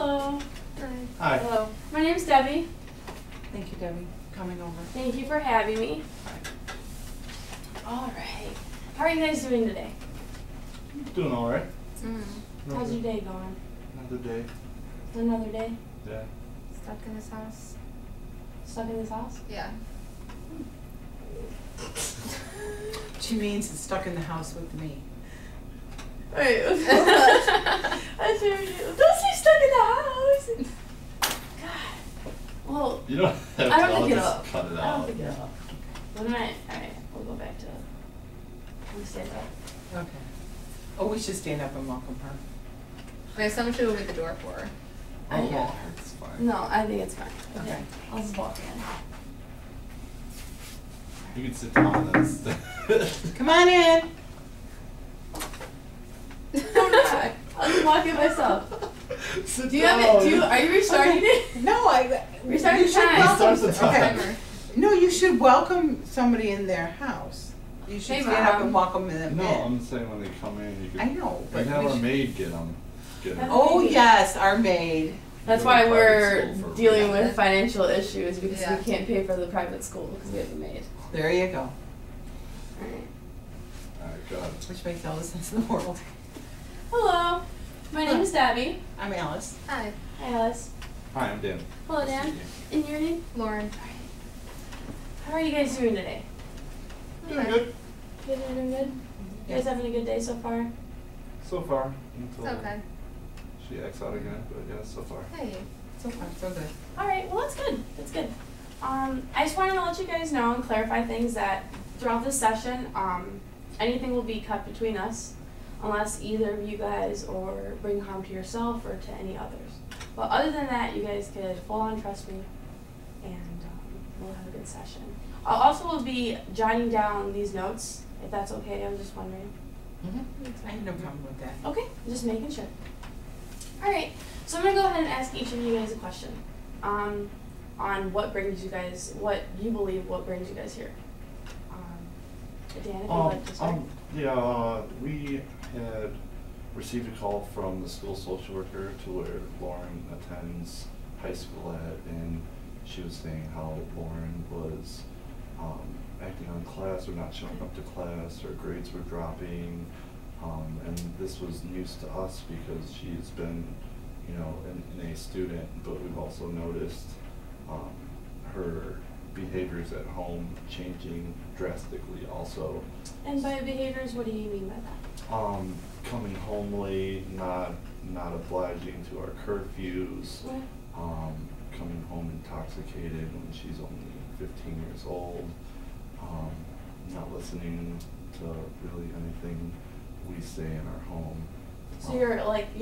Hello. Hi. Hello. My name's Debbie. Thank you, Debbie, coming over. Thank you for having me. All right. How are you guys doing today? Doing all right. How's your day going? Another day. Another day? Yeah. Stuck in this house? Stuck in this house? Yeah. She means it's stuck in the house with me. Wait. Don't say stuck in the house. God. Well, You don't have to. I don't I'll think just it'll. cut it I don't out. think it'll. What am I? Alright, we'll go back to. We'll stand up. Okay. Oh, we should stand up and welcome her. Wait, someone should open the door for her. Oh, Yeah. it's fine. No, I think it's fine. Okay. I'll just walk in. You can sit down. That's. Come on in. I'm not. I'll just walk in myself. Sit Do you have down. it? Are you restarting it? No, Restart you the should time. welcome. Restart the time. Timer. No, you should welcome somebody in their house. You should Hey, stand up Mom. and welcome them No, in. I'm saying when they come in, you can. I know, You but can have we our should- maid get them. Get them. Oh yes, our maid. That's Go to why private we're school for dealing free. with financial issues because Yeah. we can't pay for the private school because we have a maid. There you go. Alright. All right, go ahead. Which makes all the sense in the world. Hello. My name is Debbie. I'm Alice. Hi, Hi, Alice. Hi, I'm Dan. Hello, Nice to Dan. meet And your name? Lauren. How are you guys doing today? you. Doing good You guys doing good? You guys having a good day so far? so far. It's Until okay. she acts out again, but yeah, so far. Hey. So far, so good. Alright, well that's good. That's good. I just wanted to let you guys know and clarify things that throughout this session, anything will be cut between us unless either of you guys or bring harm to yourself or to any others. But other than that, you guys could full on trust me and we'll have a good session. I'll also be jotting down these notes, if that's okay. I'm just wondering. I have no problem with that. Okay, just making sure. Alright, so I'm going to go ahead and ask each of you guys a question on what brings you guys, what you believe what brings you guys here. Dan, if you'd like to start. Yeah, we had received a call from the school social worker to where Lauren attends high school at, and she was saying how Lauren was acting on class or not showing up to class, her grades were dropping, and this was news to us because she's been, you know, an A student, but we've also noticed her behaviors at home changing drastically also. And by behaviors, what do you mean by that? Coming home late, not obliging to our curfews, coming home intoxicated when she's only 15 years old, not listening to really anything we say in our home. So you're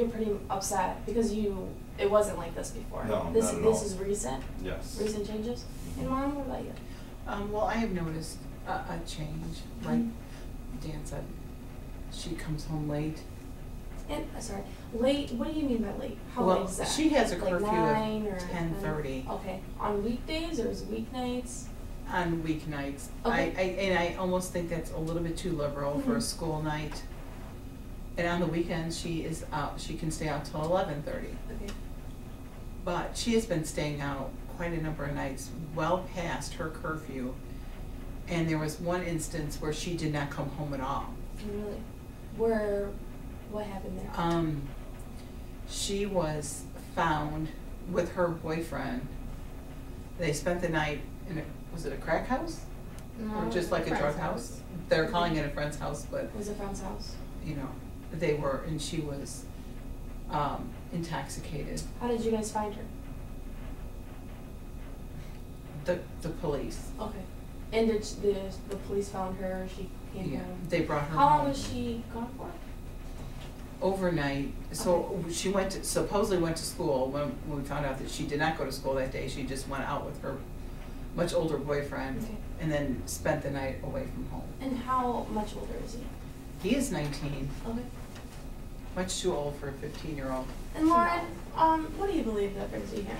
pretty upset because it wasn't like this before. No, this not at all. This is recent. Yes. Recent changes. And Mom, what about you? Well, I have noticed a change. Like Dan said, she comes home late. And sorry, late. What do you mean by late? How Well, late is that? she has a Like curfew 9 or of 10:30 Okay, on weekdays or is it weeknights? on weeknights. Okay. I almost think that's a little bit too liberal for a Mhm. school night. And on the weekends, she is out. She can stay out till 11:30. Okay. But she has been staying out quite a number of nights, well past her curfew. And there was one instance where she did not come home at all. Really? What happened there? She was found with her boyfriend. They spent the night in was it a crack house? Or just like a friend's drug house? They're calling it a friend's house, but It was a friend's house. you know, they were, and she was intoxicated. How did you guys find her? The police. Okay. And did the police found her? She came Yeah, home. they brought her How long home. was she gone for? Overnight. So she supposedly went to school. When we found out that she did not go to school that day, she just went out with her much older boyfriend Okay. and then spent the night away from home. And how much older is he? He is 19, Okay. much too old for a 15-year-old. And Lauren, what do you believe that brings you here?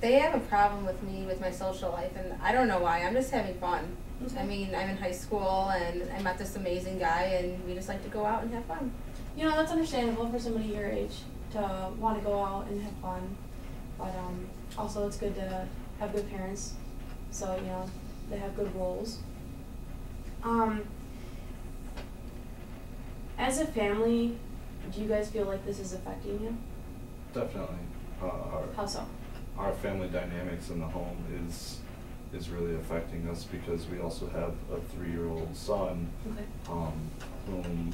They have a problem with me with my social life, and I don't know why. I'm just having fun. Okay. I mean, I'm in high school, and I met this amazing guy, and we just like to go out and have fun. You know, that's understandable for somebody your age. to want to go out and have fun, but also it's good to have good parents, so you know they have good roles. As a family, do you guys feel like this is affecting you? Definitely. How so? Our family dynamics in the home is really affecting us because we also have a 3-year-old son, Okay. whom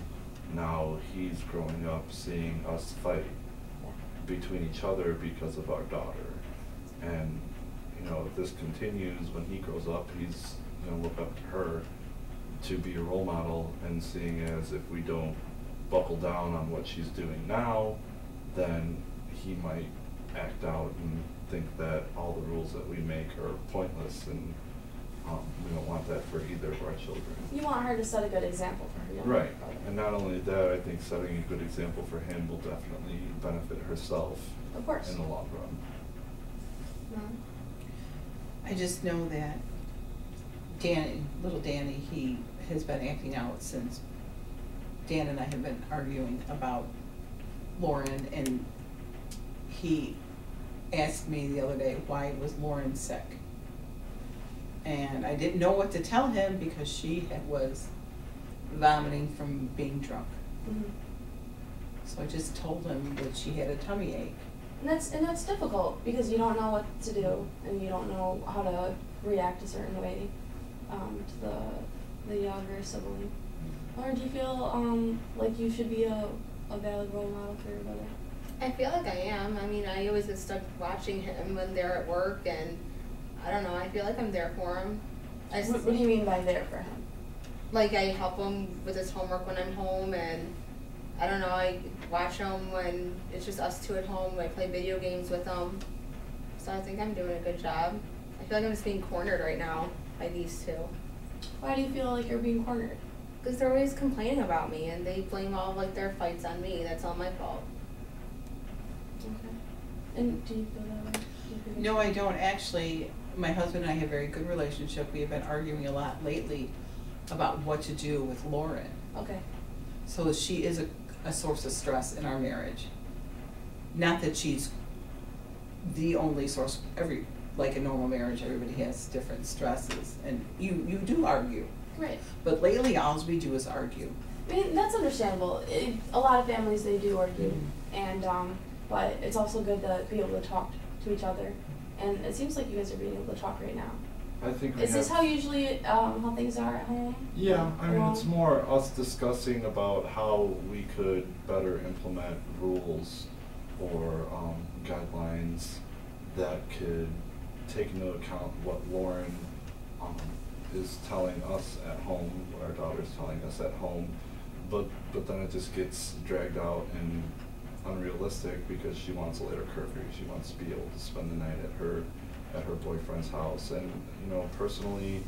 now he's growing up seeing us fight between each other because of our daughter. And, you know, if this continues, when he grows up, he's gonna look up to her to be a role model, and seeing as if we don't buckle down on what she's doing now, then he might act out and think that all the rules that we make are pointless, and we don't want that for either of our children. You want her to set a good example for her younger Right, brother. and not only that, I think setting a good example for him will definitely benefit herself Of course. in the long run. I just know that Danny, little Danny, he has been acting out since Dan and I have been arguing about Lauren, and he asked me the other day, why was Lauren sick? And I didn't know what to tell him because she was vomiting from being drunk. Mhm. So I just told him that she had a tummy ache. And that's difficult because you don't know what to do and you don't know how to react a certain way to the younger sibling. Lauren, do you feel like you should be a valid role model for your brother? I feel like I am. I mean, I always get stuck watching him when they're at work, and I don't know, I feel like I'm there for him. What do you mean by there for him? Like, I help him with his homework when I'm home, and I don't know, I watch him when it's just us two at home. I play video games with him. So I think I'm doing a good job. I feel like I'm just being cornered right now by these two. Why do you feel like you're being cornered? Because they're always complaining about me, and they blame all of, like, their fights on me. That's all my fault. Okay. And do you feel that way? Do you feel No, I don't. Actually, my husband and I have a very good relationship. We have been arguing a lot lately about what to do with Lauren. Okay. So she is a source of stress in our marriage. Not that she's the only source. Like a normal marriage, everybody has different stresses, and you do argue. Right. But lately, all we do is argue. I mean, that's understandable. A lot of families, they do argue, and but it's also good to be able to talk to each other. And it seems like you guys are being able to talk right now. I think we Is this have- how usually how things are at home? Yeah, I mean, Well, it's more us discussing about how we could better implement rules or guidelines that could take into account what Lauren is telling us at home, what our daughter's telling us at home, but then it just gets dragged out and unrealistic because she wants a later curfew. She wants to be able to spend the night at her boyfriend's house, and you know, personally,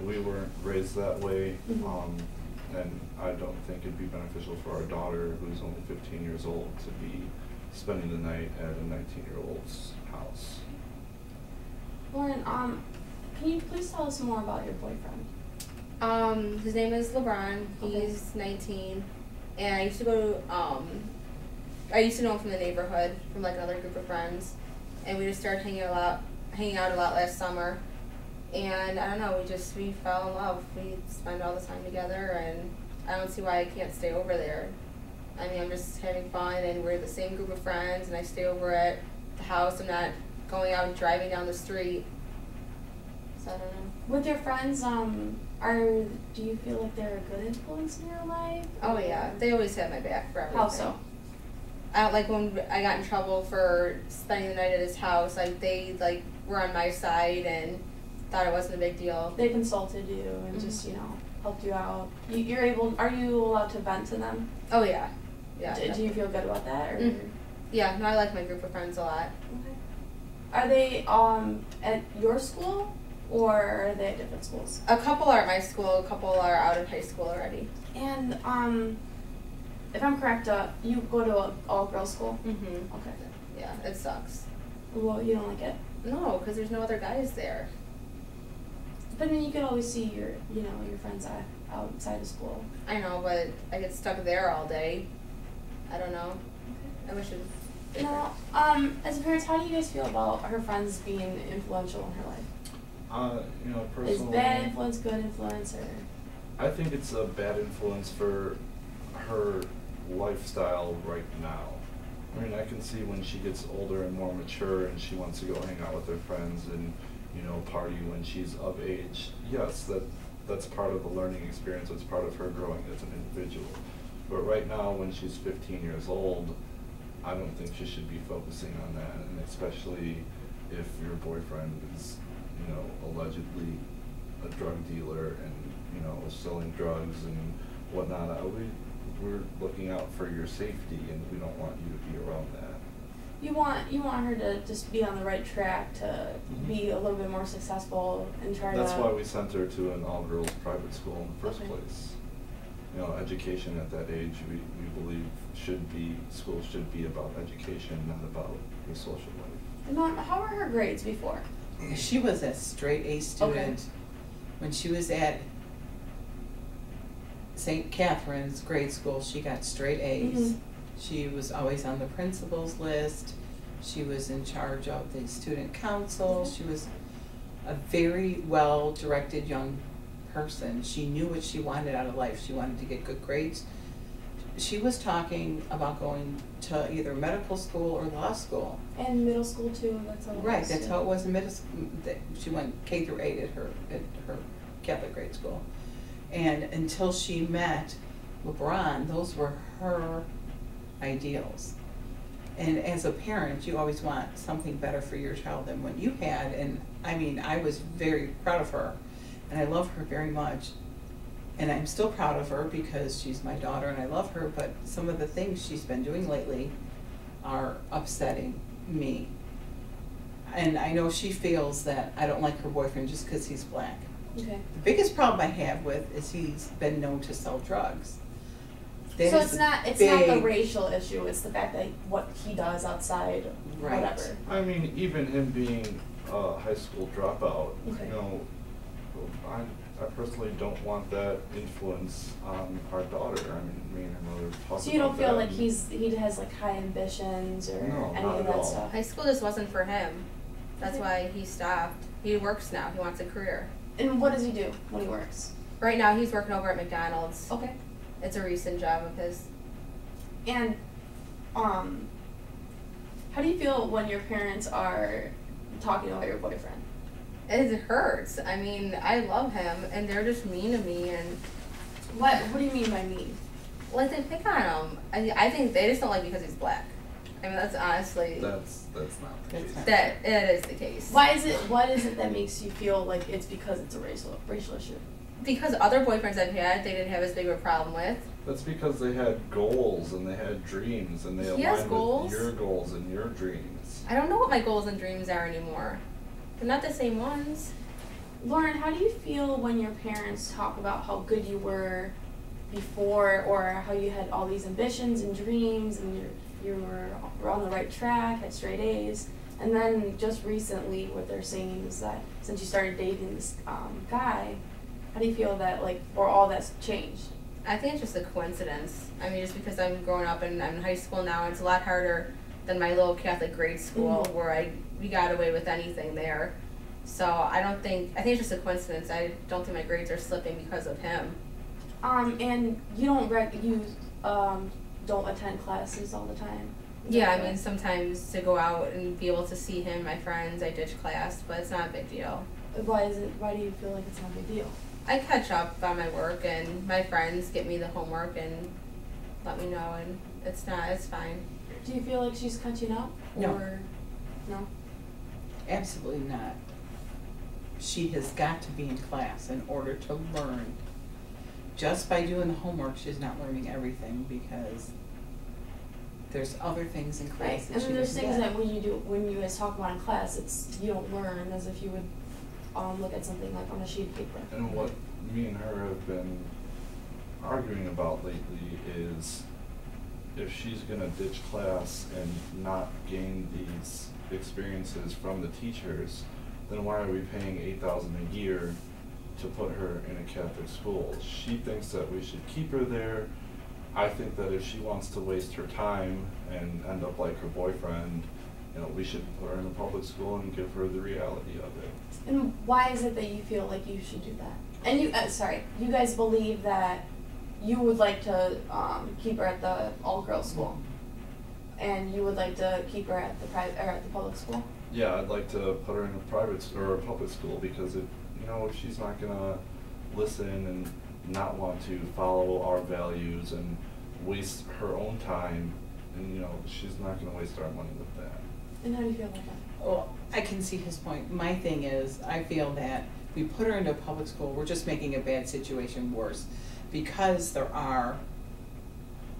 we weren't raised that way, Mhm. and I don't think it'd be beneficial for our daughter, who's only 15 years old, to be spending the night at a 19-year-old's house. Lauren, can you please tell us more about your boyfriend? His name is LeBron. Okay. He's 19, and I used to go I used to know him from the neighborhood, from like another group of friends, and we just started hanging out a lot last summer. And I don't know, we fell in love. We spend all the time together, and I don't see why I can't stay over there. I mean, I'm just having fun, and we're the same group of friends, and I stay over at the house. I'm not going out and driving down the street. So I don't know. With your friends, do you feel like they're a good influence in your life? Oh yeah, they always have my back for everything. How so? Like when I got in trouble for spending the night at his house, they were on my side and thought it wasn't a big deal. They consulted you and just, helped you out. Are you allowed to vent to them? Oh yeah, yeah. Do you feel good about that? Or? Mhm. Yeah, no, I like my group of friends a lot. Okay. Are they at your school or are they at different schools? A couple are at my school, a couple are out of high school already. And if I'm correct, you go to an all-girls school? Mhm. Okay. Yeah, it sucks. Well, you don't like it? No, because there's no other guys there. But then you could always see your friends outside of school. I know, but I get stuck there all day. I don't know. I wish it Now, as parents, how do you guys feel about her friends being influential in her life? You know, Is personally, bad influence good influence, or? I think it's a bad influence for her lifestyle right now. I mean, I can see when she gets older and more mature and she wants to go hang out with her friends and, you know, party when she's of age. Yes, that's part of the learning experience. It's part of her growing as an individual. But right now, when she's 15 years old, I don't think she should be focusing on that, and especially if your boyfriend is, you know, allegedly a drug dealer and, you know, selling drugs and whatnot. We're looking out for your safety, and we don't want you to be around that. You want her to just be on the right track to be a little bit more successful and try to. That's why we sent her to an all-girls private school in the first Okay. place. You know, education at that age, we believe schools should be about education, not about your social life. And Mom, how were her grades before? She was a straight A student. When she was at St. Catherine's grade school, she got straight A's. Mhm. She was always on the principal's list. She was in charge of the student council. Mhm. She was a very well-directed young person. She knew what she wanted out of life. She wanted to get good grades. She was talking about going to either medical school or law school. And middle school too. That's all. it Right, was, that's too. how it was in middle school. She went K through 8 at her Catholic grade school. And until she met LeBron, those were her ideals. And as a parent, you always want something better for your child than what you had. And I mean, I was very proud of her, and I love her very much. And I'm still proud of her because she's my daughter and I love her, but some of the things she's been doing lately are upsetting me. And I know she feels that I don't like her boyfriend just because he's black. Okay. The biggest problem I have with is he's been known to sell drugs. That So is it's a not the big- racial issue. It's the fact that what he does outside, Right. whatever. I mean, even him being a high school dropout, Okay. you know, I personally don't want that influence on our daughter. I mean, me and her mother talk So you don't about feel that, like and he has like high ambitions or No, any not of at that all. stuff. High school just wasn't for him. That's Okay. why he stopped. He works now. He wants a career. And what does he do when he works? Right now, he's working over at McDonald's. Okay. It's a recent job of his. And how do you feel when your parents are talking about your boyfriend? It hurts. I mean, I love him, and they're just mean to me, and What do you mean by mean? like they pick on him. I think they just don't like because he's black. I mean, that's honestly that's not the That's case. not- that it is the case. What is it that makes you feel like it's because it's a racial issue? Because other boyfriends I've had, they didn't have as big of a problem with. That's because they had goals and they had dreams and they He has aligned goals. with your goals and your dreams. I don't know what my goals and dreams are anymore. They're not the same ones. Lauren, how do you feel when your parents talk about how good you were before, or how you had all these ambitions and dreams and you were on the right track, had straight A's, and then just recently what they're saying is that since you started dating this guy, how do you feel that or all that's changed? I think it's just a coincidence. I mean, just because I'm growing up and I'm in high school now, it's a lot harder than my little Catholic grade school Mhm. where we got away with anything there. So I think it's just a coincidence. I don't think my grades are slipping because of him. And you don't attend classes all the time? Is that Yeah, I correct? mean, sometimes to go out and be able to see him, my friends, I ditch class, but it's not a big deal. Why do you feel like it's not a big deal? I catch up on my work, and my friends get me the homework and let me know, and it's fine. Do you feel like she's catching up? No. Or no? Absolutely not. She has got to be in class in order to learn. Just by doing the homework, she's not learning everything because there's other things in Right. class that And she then there's doesn't things get. that when you guys talk about in class, you don't learn as if you would look at something like on a sheet of paper. And what me and her have been arguing about lately is if she's gonna ditch class and not gain these experiences from the teachers, then why are we paying $8,000 a year to put her in a Catholic school? She thinks that we should keep her there. I think that if she wants to waste her time and end up like her boyfriend, you know, we should put her in a public school and give her the reality of it. And why is it that you feel like you should do that? And you, you guys believe that you would like to keep her at the all-girls school, and you would like to keep her at the private or at the public school? Yeah, I'd like to put her in a private or a public school, because if she's not gonna listen and not want to follow our values and waste her own time, and she's not gonna waste our money with that. And how do you feel about that? Well, I can see his point. My thing is, I feel that we put her into a public school, we're just making a bad situation worse. Because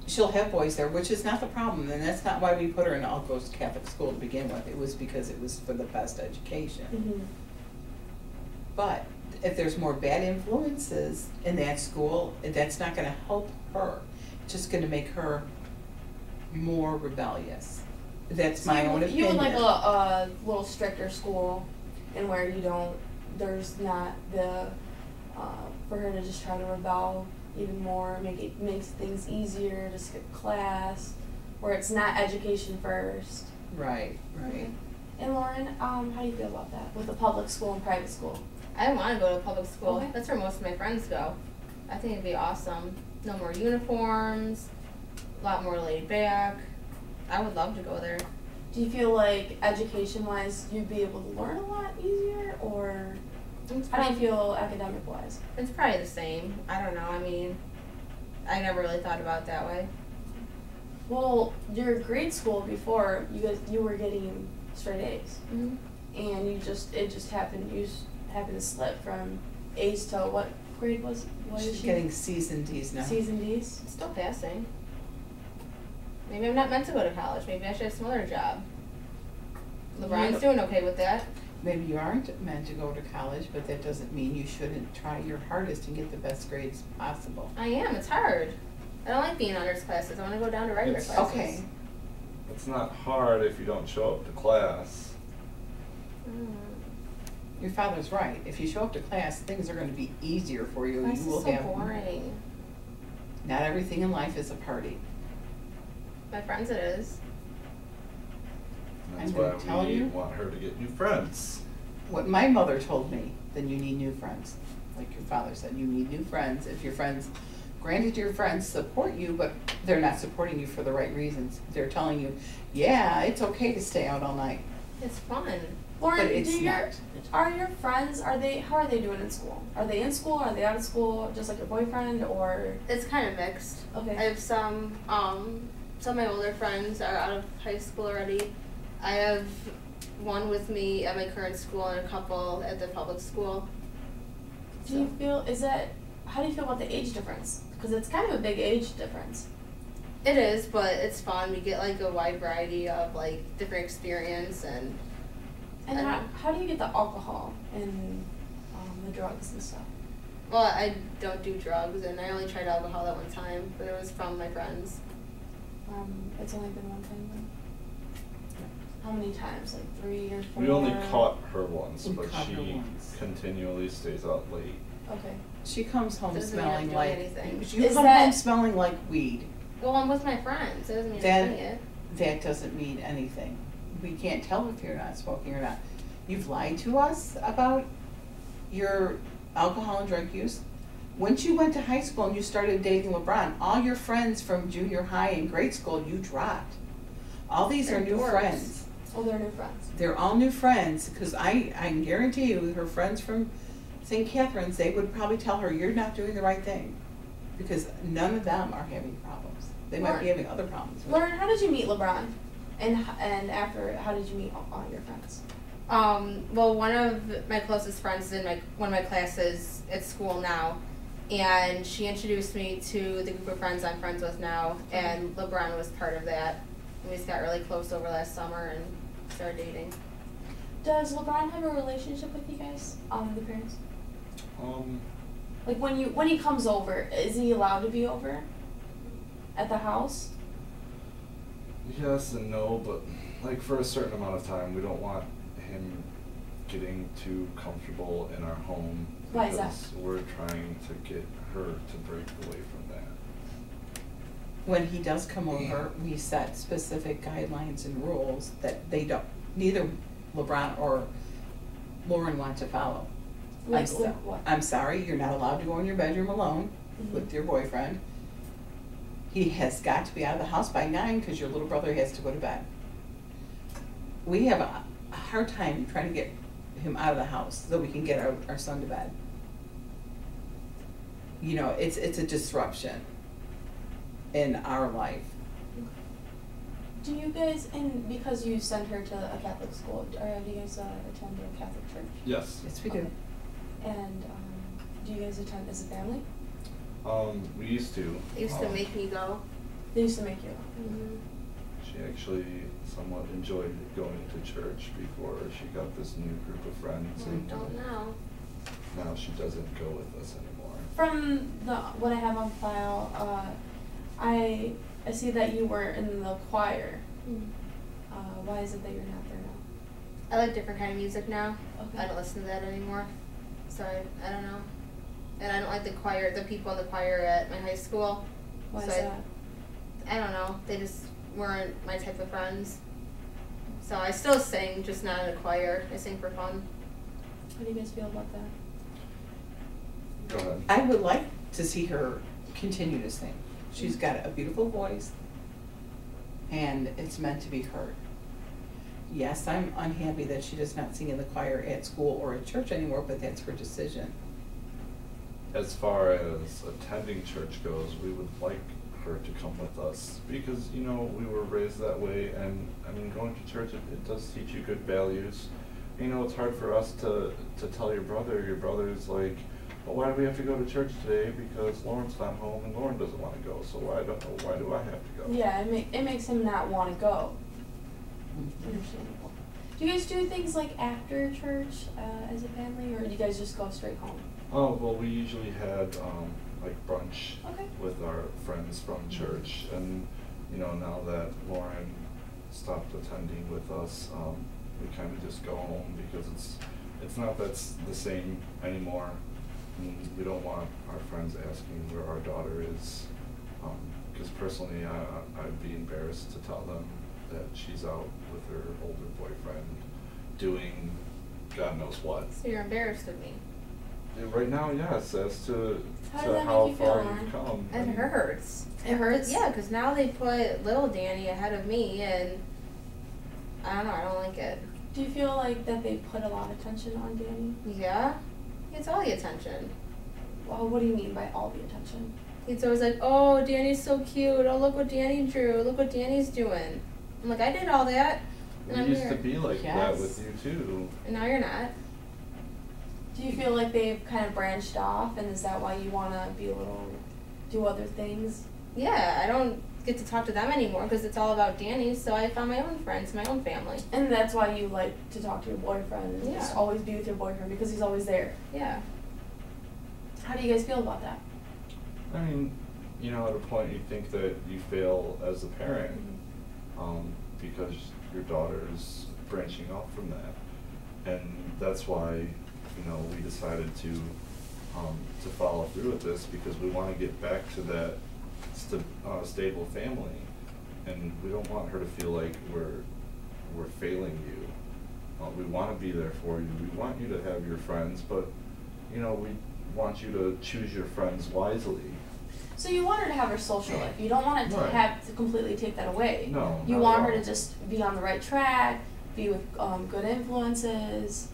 she'll have boys there, which is not the problem, and that's not why we put her in an all-girls Catholic school to begin with. It was because it was for the best education. Mm-hmm. But if there's more bad influences in that school, that's not gonna help her. It's just gonna make her more rebellious. That's So my own opinion. You would like a little stricter school, and where there's not the, for her to just try to rebel even more, makes things easier to skip class, where it's not education first. Right. Okay. And Lauren, how do you feel about that with the public school and private school? I want to go to public school. Okay. That's where most of my friends go. I think it'd be awesome. No more uniforms, a lot more laid back. I would love to go there. Do you feel like education-wise you'd be able to learn a lot easier, or how do you feel academic-wise? It's probably the same. I don't know. I mean, I never really thought about it that way. Well, your grade school before, you were getting straight A's, Mm-hmm. and it just happened. You happened to slip from A's to what grade was? What is She's she? getting C's and D's now. C's and D's. It's still passing. Maybe I'm not meant to go to college. Maybe I should have some other job. LeBron's doing okay with that. Maybe you aren't meant to go to college, but that doesn't mean you shouldn't try your hardest and get the best grades possible. I am. It's hard. I don't like being in honors classes. I want to go down to regular It's- classes. Okay. It's not hard if you don't show up to class. Your father's right. If you show up to class, things are going to be easier for you. Class You is will so have. boring. Not everything in life is a party. My friends, it is. That's I'm why gonna tell we you. want her to get new friends. What my mother told me, then you need new friends. Like your father said, you need new friends. If your friends, granted your friends support you, but they're not supporting you for the right reasons. They're telling you, yeah, it's okay to stay out all night. It's fun. Lauren, But it's are your friends, how are they doing in school? Are they in school? Are they out of school? Just like your boyfriend, or? It's kind of mixed. Okay. I have some of my older friends are out of high school already. I have one with me at my current school and a couple at the public school. Do you feel, how do you feel about the age difference? Because it's kind of a big age difference. It is, but it's fun. We get like a wide variety of like different experience and And how do you get the alcohol and the drugs and stuff? well, I don't do drugs and I only tried alcohol that one time, but it was from my friends. It's only been one time then? How many times? Like 3 or 4? We only caught her once, We but caught her she once. continually stays out late. Okay. She comes home Doesn't mean smelling I'm like doing anything. you Is come that- home smelling like weed. Well, I'm with my friends. It doesn't mean That- I'm doing it. That doesn't mean anything. We can't tell if you're not smoking or not. You've lied to us about your alcohol and drug use. Once you went to high school and you started dating LeBron, all your friends from junior high and grade school you dropped. All these They're are new dorks. friends. Oh, they're new friends. They're all new friends, because I can guarantee you, her friends from St. Catherine's, they would probably tell her, you're not doing the right thing. Because none of them are having problems. They might be Lauren. having other problems. Lauren, how did you meet LeBron? And after, how did you meet all your friends? Well, one of my closest friends is in one of my classes at school now, and she introduced me to the group of friends I'm friends with now, and LeBron was part of that. And we just got really close over last summer and started dating. Does LeBron have a relationship with you guys, the parents? Like when he comes over, is he allowed to be over at the house? Yes and no, but like for a certain amount of time, we don't want him getting too comfortable in our home. Why is that? Because we're trying to get her to break away from that. when he does come over, we set specific guidelines and rules that they don't, neither LeBron or Lauren want to follow. Like what? I'm sorry, you're not allowed to go in your bedroom alone with your boyfriend. He has got to be out of the house by 9 because your little brother has to go to bed. We have a hard time trying to get him out of the house so we can get our son to bed. You know, it's a disruption in our life. Do you guys, and because you sent her to a Catholic school, do you guys attend a Catholic church? Yes. Yes, we do. Okay. And do you guys attend as a family? We used to. They used to make me go. They used to make you. She actually somewhat enjoyed going to church before she got this new group of friends. I and don't know. now she doesn't go with us anymore. From what I have on file, I see that you were in the choir. Why is it that you're not there now? I like different kind of music now. Okay. I don't listen to that anymore. So I don't know. And I don't like the choir, the people in the choir at my high school. Why So is that? I don't know. They just weren't my type of friends. So I still sing, just not in a choir. I sing for fun. How do you guys feel about that? Go ahead. I would like to see her continue to sing. She's got a beautiful voice, and it's meant to be heard. Yes, I'm unhappy that she does not sing in the choir at school or at church anymore, but that's her decision. As far as attending church goes, we would like her to come with us because, you know, we were raised that way, and I mean, going to church, it does teach you good values. You know, it's hard for us to tell your brother's like, well, why do we have to go to church today? Because Lauren's not home and Lauren doesn't want to go, so why do I have to go? Yeah, it makes him not want to go. Understandable. Do you guys do things like after church as a family, or do you guys just go straight home? Oh, well, we usually had like brunch Okay. with our friends from church, and you know, now that Lauren stopped attending with us, we kind of just go home because it's not that's the same anymore. And we don't want our friends asking where our daughter is, because personally, I'd be embarrassed to tell them that she's out with her older boyfriend doing God knows what. So you're embarrassed of me. And right now, yes, as to How does that how make you far feel, you've come. It hurts. It hurts? Yeah, because now they put little Danny ahead of me, and I don't know, I don't like it. Do you feel like that they put a lot of attention on Danny? Yeah, he gets all the attention. Well, what do you mean by all the attention? It's always like, oh, Danny's so cute. Oh, look what Danny drew. Look what Danny's doing. I'm like, I did all that. And We I'm used here. to be like that Yes. with you too. And now you're not. Do you feel like they've kind of branched off, and is that why you want to be a little, do other things? Yeah, I don't get to talk to them anymore because it's all about Danny. So I found my own friends, my own family. And that's why you like to talk to your boyfriend and just Yeah. always be with your boyfriend because he's always there. Yeah. How do you guys feel about that? I mean, you know, at a point you think that you fail as a parent, because your daughter is branching off from that, and that's why, you know, we decided to follow through with this because we want to get back to that stable family, and we don't want her to feel like we're failing you. We want to be there for you. We want you to have your friends, but you know, we want you to choose your friends wisely. So you want her to have her social life. You don't want it to Right. have to completely take that away. No, You not want at her all. to just be on the right track, be with good influences.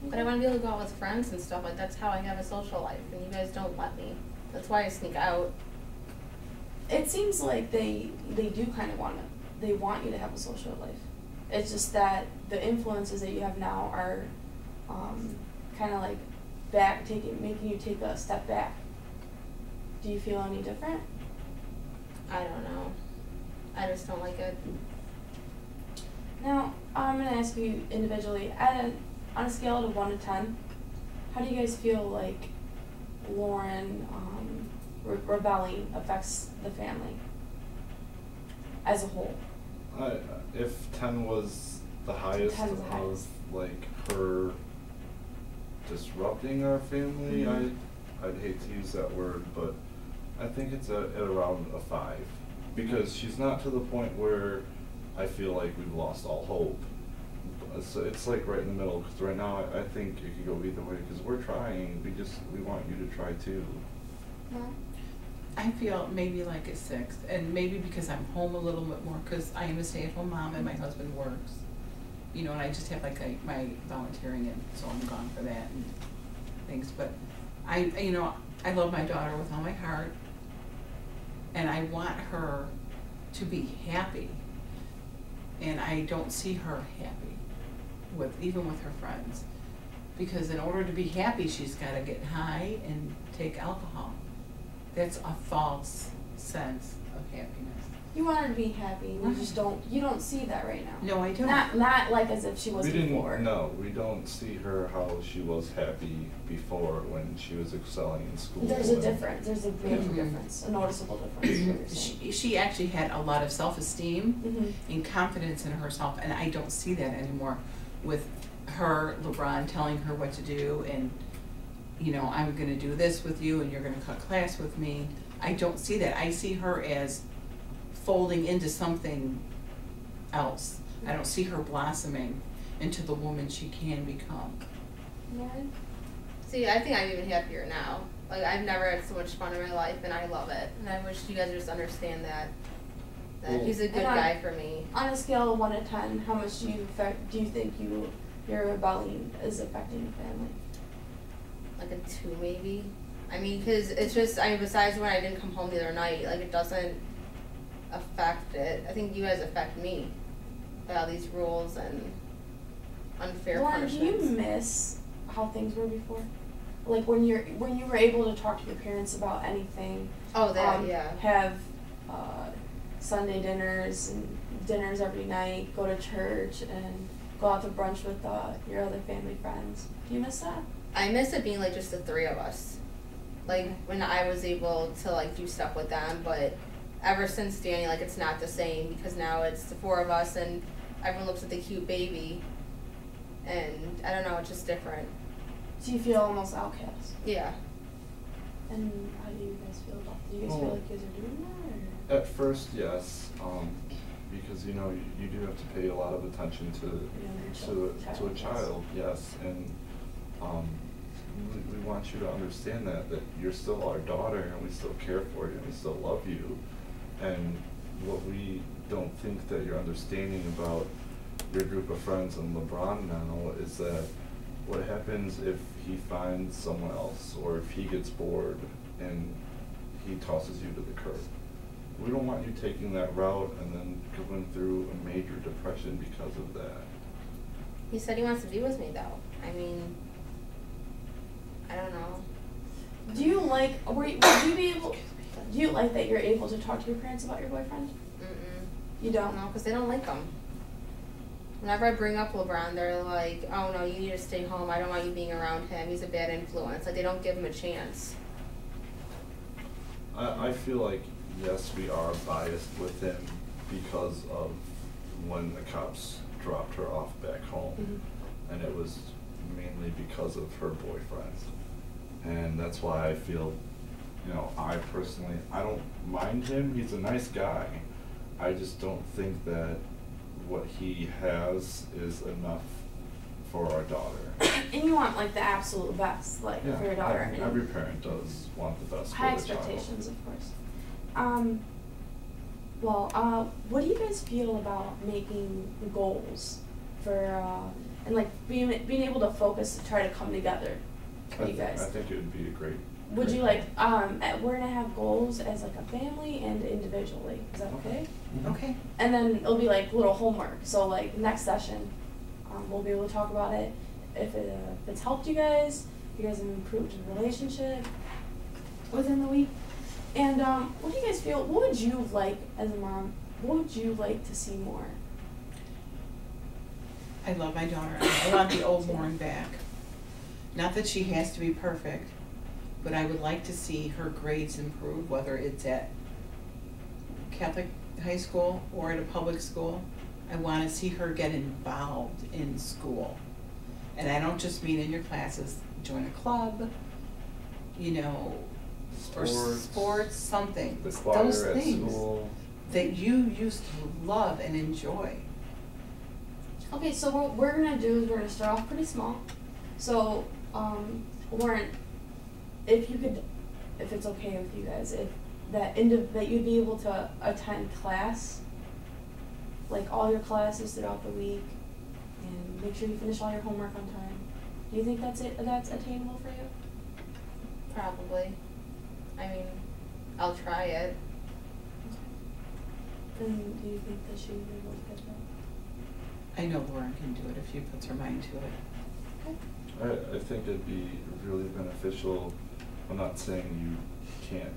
But I want to be able to go out with friends and stuff. Like, that's how I have a social life. And you guys don't let me. That's why I sneak out. It seems like they do kind of want you to have a social life. It's just that the influences that you have now are kind of like making you take a step back. Do you feel any different? I don't know. I just don't like it. Now, I'm going to ask you individually, on a scale of 1 to 10, how do you guys feel like Lauren rebelling affects the family as a whole? If 10 was the highest 10 is the of highest. like her disrupting our family, Mhm. I'd hate to use that word, but I think it's at around a 5. because she's not to the point where I feel like we've lost all hope. So it's like right in the middle, because right now I think it could go either way, because we're trying, we want you to try too. Yeah. I feel maybe like a 6, and maybe because I'm home a little bit more, because I am a stay-at-home mom and my husband works. You know, and I just have like my volunteering, and so I'm gone for that and things. But you know, I love my daughter with all my heart, and I want her to be happy. And I don't see her happy even with her friends, because in order to be happy, she's got to get high and take alcohol. That's a false sense of happiness. You want her to be happy, and you just don't see that right now. No, I don't. Not like as if she was before. No, we don't see her how she was happy before when she was excelling in school. There's a difference. There's a big difference, a noticeable difference. She actually had a lot of self-esteem Mm-hmm. and confidence in herself, and I don't see that anymore with her, LeBron, telling her what to do, and, you know, I'm going to do this with you, and you're going to cut class with me. I don't see that. I see her as folding into something else. I don't see her blossoming into the woman she can become. Yeah. See, I think I'm even happier now. Like, I've never had so much fun in my life, and I love it. And I wish you guys would just understand that Well, he's a good guy for me. On a scale of 1 to 10, how much do you think your rebellion is affecting the family? Like a 2 maybe. I mean, because it's just, besides when I didn't come home the other night, like, it doesn't affect it. I think you guys affect me by all these rules and unfair Lauren, do you punishments. miss how things were before? Like when you were able to talk to your parents about anything. Oh, that, yeah. Have Sunday dinners and dinners every night. Go to church and go out to brunch with your other family friends. Do you miss that? I miss it being like just the 3 of us. Like when I was able to like do stuff with them, but ever since Danny, like it's not the same, because now it's the 4 of us and everyone looks at the cute baby, and I don't know, it's just different. Do you feel almost outcast? Yeah. And how do you guys feel about that? Do you guys feel like you guys are doing that? Or? At first, yes, because you know you do have to pay a lot of attention to a child, yes, and we want you to understand that you're still our daughter, and we still care for you, and we still love you, and what we don't think that you're understanding about your group of friends and LeBron now is that what happens if he finds someone else, or if he gets bored and he tosses you to the curb. We don't want you taking that route and then going through a major depression because of that. He said he wants to be with me though. I mean, I don't know. Do you like that you're able to talk to your parents about your boyfriend? You don't? No, because they don't like him. Whenever I bring up LeBron, they're like, oh no, you need to stay home. I don't want you being around him. He's a bad influence. Like, they don't give him a chance. I feel like, yes, we are biased with him because of when the cops dropped her off back home. Mm-hmm. And it was mainly because of her boyfriend. And that's why I feel, you know, I personally, I don't mind him. He's a nice guy. I just don't think that what he has is enough for our daughter. And you want like the absolute best, like for your daughter. Every parent does want the best for high their child. expectations, of course. What do you guys feel about making goals for and like being able to focus to try to come together for you guys? I think it would be a great. Would you like we're gonna have goals as like a family and individually? Is that okay? Mhm. Okay. And then it'll be like little homework. So like next session, we'll be able to talk about it. If it's helped you guys have improved your relationship within the week. And what do you guys feel? What would you like as a mom? What would you like to see more? I love my daughter. I want the old Lauren back. Not that she has to be perfect, but I would like to see her grades improve, whether it's at Catholic high school or at a public school. I want to see her get involved in school. And I don't just mean in your classes. Join a club, you know, or sports, something. The choir Those at things. school. that you used to love and enjoy. Okay, so what we're gonna do is we're gonna start off pretty small. So, Lauren, if you could, if it's okay with you guys, if that you'd be able to attend class, like all your classes throughout the week, and make sure you finish all your homework on time. Do you think that's attainable for you? Probably. I mean, I'll try it. And do you think that she would be able to get that? I know Lauren can do it if she puts her mind to it. Okay. I think it'd be really beneficial. I'm not saying you can't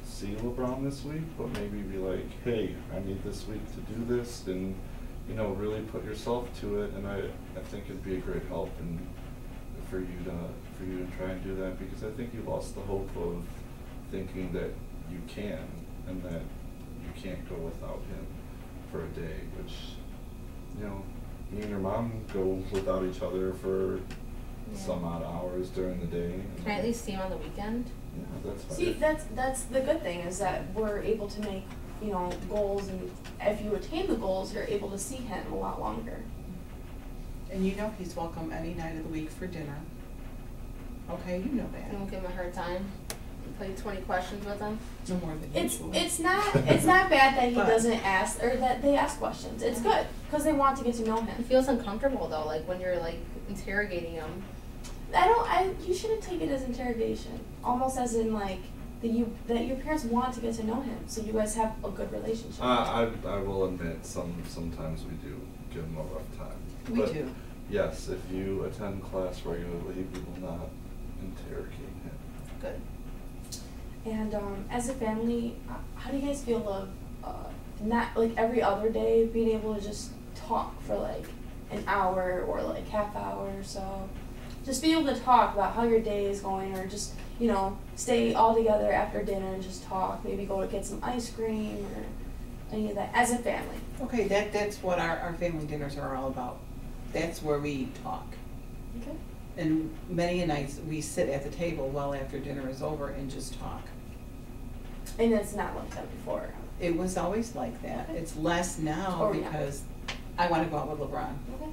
see LeBron this week, but maybe be like, hey, I need this week to do this, and you know, really put yourself to it. And I think it'd be a great help and for you to try and do that, because I think you lost the hope of thinking that you can and that you can't go without him for a day, which, you know, me and your mom go without each other for some odd hours during the day. Can I at least see him on the weekend? Yeah, that's fine. See, that's the good thing, is that we're able to make, you know, goals, and if you attain the goals, you're able to see him a lot longer. And you know he's welcome any night of the week for dinner. Okay, you know I that. won't give him a hard time. Play 20 questions with him. No more than usual. It's not bad that he But- doesn't ask, or that they ask questions. It's good because they want to get to know It him. feels uncomfortable though, like when you're like interrogating him. You shouldn't take it as interrogation, almost as in like that your parents want to get to know him, so you guys have a good relationship. I will admit, sometimes we do give him a rough time. We But do. yes, if you attend class regularly, we will not interrogate him. Good. And as a family, how do you guys feel of not like every other day being able to just talk for like an hour or like half hour or so? Just be able to talk about how your day is going, or just, you know, stay all together after dinner and just talk. Maybe go to get some ice cream or any of that as a family. Okay, that's what our family dinners are all about. That's where we talk. Okay. And many a nights we sit at the table well after dinner is over and just talk. And it's not like that before. It was always like that. It's less now Oh, yeah. because I want to go out with LeBron. Okay.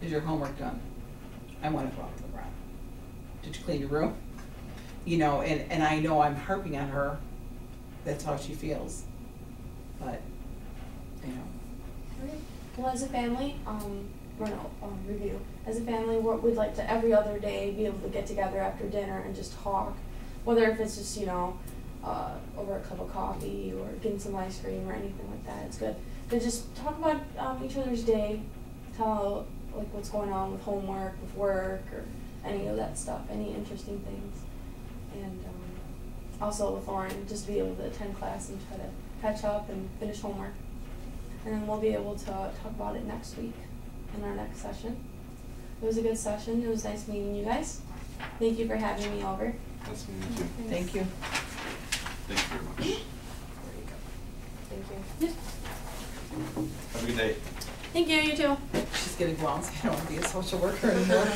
Is your homework done? I want to go out with LeBron. Did you clean your room? You know, and I know I'm harping on her. That's how she feels. But, you know. Okay. Well, as a family, review. As a family, we'd like to every other day be able to get together after dinner and just talk. Whether if it's just, you know, over a cup of coffee or getting some ice cream or anything like that, it's good. To just talk about each other's day, tell like what's going on with homework, with work, or any of that stuff, any interesting things. And also with Lauren, just be able to attend class and try to catch up and finish homework. And then we'll be able to talk about it next week in our next session. It was a good session. It was nice meeting you guys. Thank you for having me over. Nice meeting you. Thank you. Thank you very much. There you go. Thank you. Have a good day. Thank you, you too. She's getting well, so I don't want to be a social worker anymore.